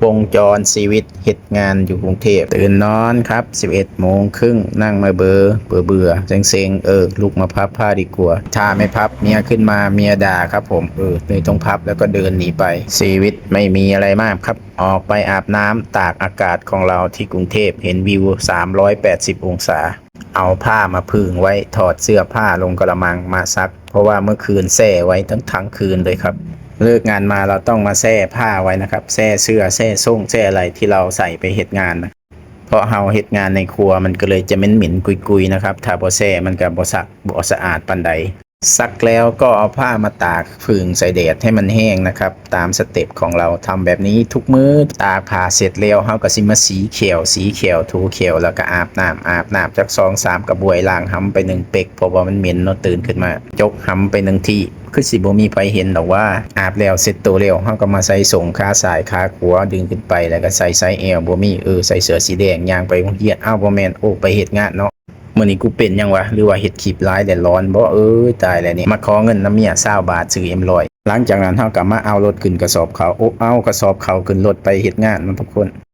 วงจรชีวิตเหตุงานอยู่กรุงเทพตื่นนอนครับ11:30นั่งมาเบื่อเซ็งลุกมาพับผ้าดีกว่าถ้าไม่พับเมียขึ้นมาเมียด่าครับผมเลยต้องพับแล้วก็เดินหนีไปชีวิตไม่มีอะไรมากครับออกไปอาบน้ำตากอากาศของเราที่กรุงเทพเห็นวิว380องศาเอาผ้ามาพึ่งไว้ถอดเสื้อผ้าลงกระมังมาซักเพราะว่าเมื่อคืนแช่ไว้ทั้งคืนเลยครับเลิกงานมาเราต้องมาแช่ผ้าไว้นะครับแช่เสื้อแช่ส้งแช่อะไรที่เราใส่ไปเฮ็ดงานนะเพราะเฮาเฮ็ดงานในครัวมันก็เลยจะเหม็นกุยๆนะครับถ้าบ่แช่มันก็บ่ซักบ่สะอาดปานใดซักแล้วก็เอาผ้ามาตากผึ่งใส่แดดให้มันแห้งนะครับตามสเต็ปของเราทำแบบนี้ทุกมื้อตากผ้าเสร็จแล้วเฮาก็สิมาสีเขียวถูเขียวแล้วก็อาบน้ำจัก2-3กระบวยล้างหำไป1เป๊กเพราะว่ามันเหม็นเนาะตื่นขึ้นมาจกหำไป1ทีคือสิบ่มีไผเห็นดอกว่าอาบแล้วเสร็จตัวแล้วเฮาก็มาใส่ส่งขาซ้ายขาขวาดึงขึ้นไปแล้วก็ใส่ไซส์ L บ่มีใส่เสื้อสีแดงย่างไปโรงเรียนอ้าวบ่แม่นไปเฮ็ดงานเนาะมื้อนี้กูเป็นหยังวะหรือว่าเฮ็ดคลิปหลายแดดร้อนบ่ตายแล้วนี่มาขอเงินน้ำเมีย20 บาทซื้อ M100หลังจากนั้นเฮาก็มาเอารถขึ้นกระสอบเขาเอากระสอบเขาขึ้นรถไปเฮ็ดงานเนาะทุกคน